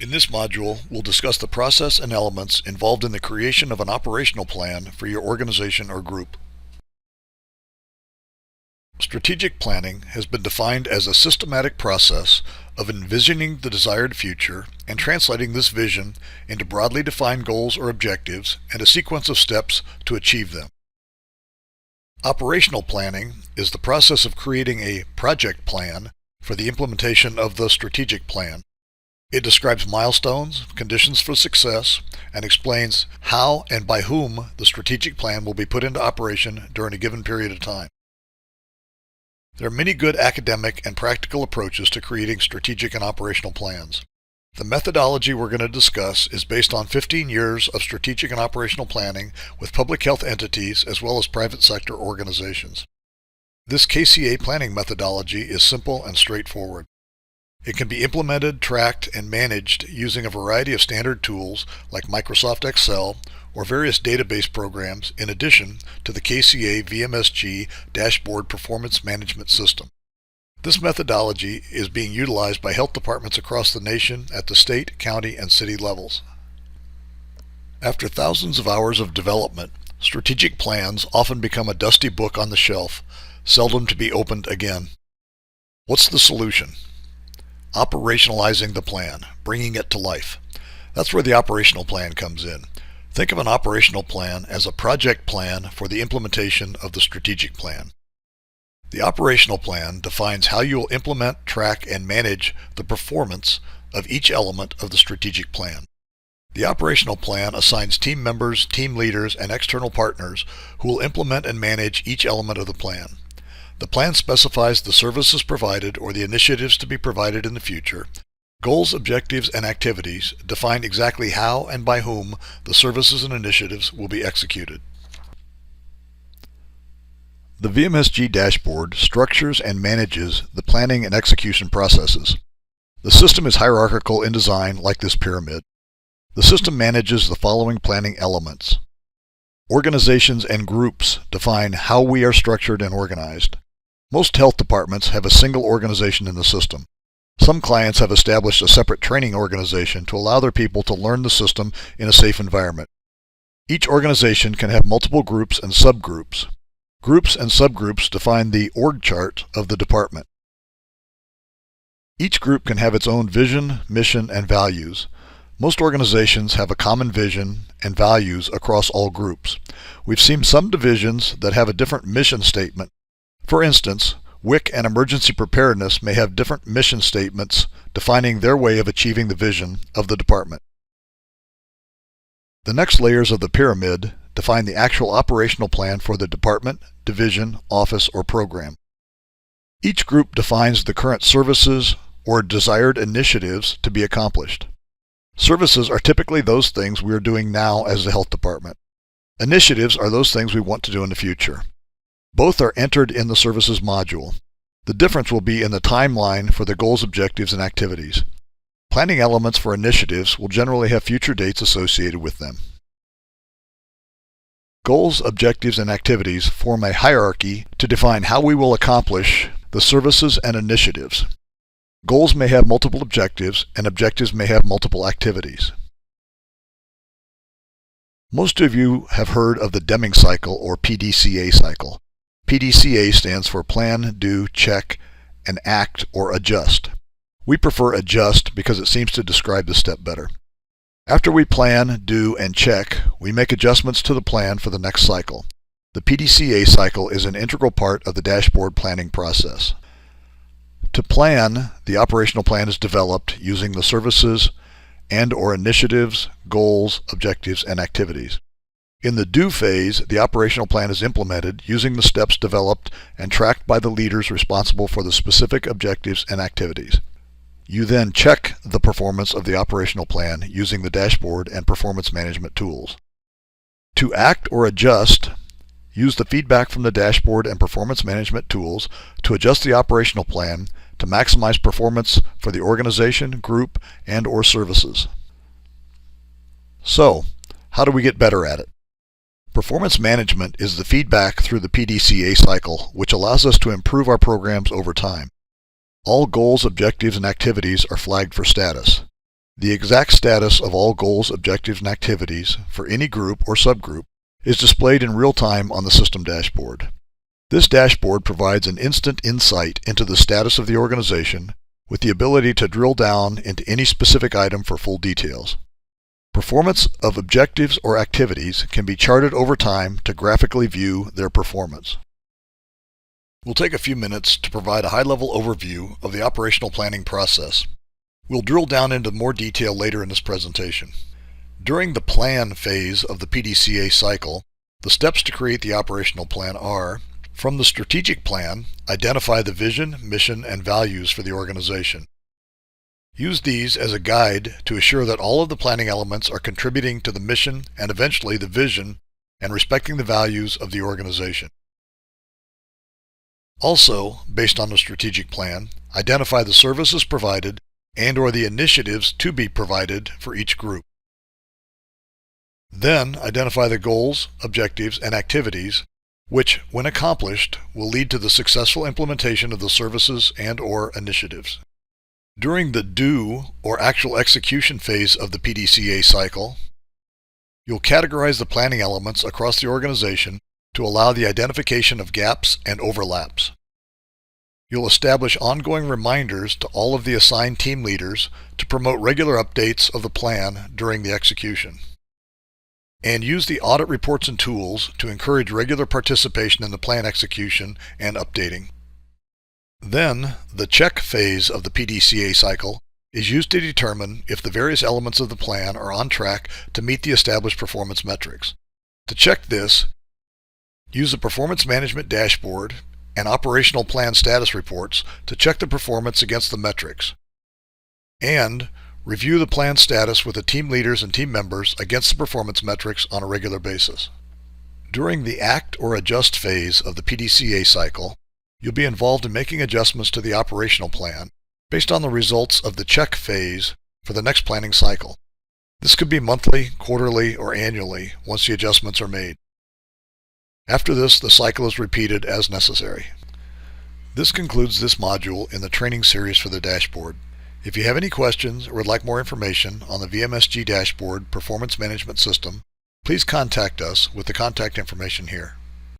In this module, we'll discuss the process and elements involved in the creation of an operational plan for your organization or group. Strategic planning has been defined as a systematic process of envisioning the desired future and translating this vision into broadly defined goals or objectives and a sequence of steps to achieve them. Operational planning is the process of creating a project plan for the implementation of the strategic plan. It describes milestones, conditions for success, and explains how and by whom the strategic plan will be put into operation during a given period of time. There are many good academic and practical approaches to creating strategic and operational plans. The methodology we're going to discuss is based on 15 years of strategic and operational planning with public health entities as well as private sector organizations. This KCA planning methodology is simple and straightforward. It can be implemented, tracked, and managed using a variety of standard tools like Microsoft Excel or various database programs in addition to the KCA VMSG Dashboard Performance Management System. This methodology is being utilized by health departments across the nation at the state, county, and city levels. After thousands of hours of development, strategic plans often become a dusty book on the shelf, seldom to be opened again. What's the solution? Operationalizing the plan, bringing it to life. That's where the operational plan comes in. Think of an operational plan as a project plan for the implementation of the strategic plan. The operational plan defines how you will implement, track, and manage the performance of each element of the strategic plan. The operational plan assigns team members, team leaders, and external partners who will implement and manage each element of the plan. The plan specifies the services provided or the initiatives to be provided in the future. Goals, objectives, and activities define exactly how and by whom the services and initiatives will be executed. The VMSG dashboard structures and manages the planning and execution processes. The system is hierarchical in design like this pyramid. The system manages the following planning elements. Organizations and groups define how we are structured and organized. Most health departments have a single organization in the system. Some clients have established a separate training organization to allow their people to learn the system in a safe environment. Each organization can have multiple groups and subgroups. Groups and subgroups define the org chart of the department. Each group can have its own vision, mission, and values. Most organizations have a common vision and values across all groups. We've seen some divisions that have a different mission statement. For instance, WIC and emergency preparedness may have different mission statements defining their way of achieving the vision of the department. The next layers of the pyramid define the actual operational plan for the department, division, office, or program. Each group defines the current services or desired initiatives to be accomplished. Services are typically those things we are doing now as the health department. Initiatives are those things we want to do in the future. Both are entered in the services module. The difference will be in the timeline for the goals, objectives, and activities. Planning elements for initiatives will generally have future dates associated with them. Goals, objectives, and activities form a hierarchy to define how we will accomplish the services and initiatives. Goals may have multiple objectives, and objectives may have multiple activities. Most of you have heard of the Deming cycle or PDCA cycle. PDCA stands for Plan, Do, Check, and Act or Adjust. We prefer Adjust because it seems to describe the step better. After we plan, do, and check, we make adjustments to the plan for the next cycle. The PDCA cycle is an integral part of the dashboard planning process. To plan, the operational plan is developed using the services and/or initiatives, goals, objectives, and activities. In the do phase, the operational plan is implemented using the steps developed and tracked by the leaders responsible for the specific objectives and activities. You then check the performance of the operational plan using the dashboard and performance management tools. To act or adjust, use the feedback from the dashboard and performance management tools to adjust the operational plan to maximize performance for the organization, group, and/or services. So, how do we get better at it? Performance management is the feedback through the PDCA cycle, which allows us to improve our programs over time. All goals, objectives, and activities are flagged for status. The exact status of all goals, objectives, and activities for any group or subgroup is displayed in real time on the system dashboard. This dashboard provides an instant insight into the status of the organization with the ability to drill down into any specific item for full details. Performance of objectives or activities can be charted over time to graphically view their performance. We'll take a few minutes to provide a high-level overview of the operational planning process. We'll drill down into more detail later in this presentation. During the plan phase of the PDCA cycle, the steps to create the operational plan are: from the strategic plan, identify the vision, mission, and values for the organization. Use these as a guide to assure that all of the planning elements are contributing to the mission and eventually the vision and respecting the values of the organization. Also, based on the strategic plan, identify the services provided and/or the initiatives to be provided for each group. Then, identify the goals, objectives, and activities which, when accomplished, will lead to the successful implementation of the services and/or initiatives. During the do or actual execution phase of the PDCA cycle, you'll categorize the planning elements across the organization to allow the identification of gaps and overlaps. You'll establish ongoing reminders to all of the assigned team leaders to promote regular updates of the plan during the execution. And use the audit reports and tools to encourage regular participation in the plan execution and updating. Then, the check phase of the PDCA cycle is used to determine if the various elements of the plan are on track to meet the established performance metrics. To check this, use the Performance Management Dashboard and Operational Plan Status Reports to check the performance against the metrics. And review the plan status with the team leaders and team members against the performance metrics on a regular basis. During the Act or Adjust phase of the PDCA cycle, you'll be involved in making adjustments to the operational plan based on the results of the check phase for the next planning cycle. This could be monthly, quarterly, or annually once the adjustments are made. After this, the cycle is repeated as necessary. This concludes this module in the training series for the dashboard. If you have any questions or would like more information on the VMSG Dashboard Performance Management System, please contact us with the contact information here.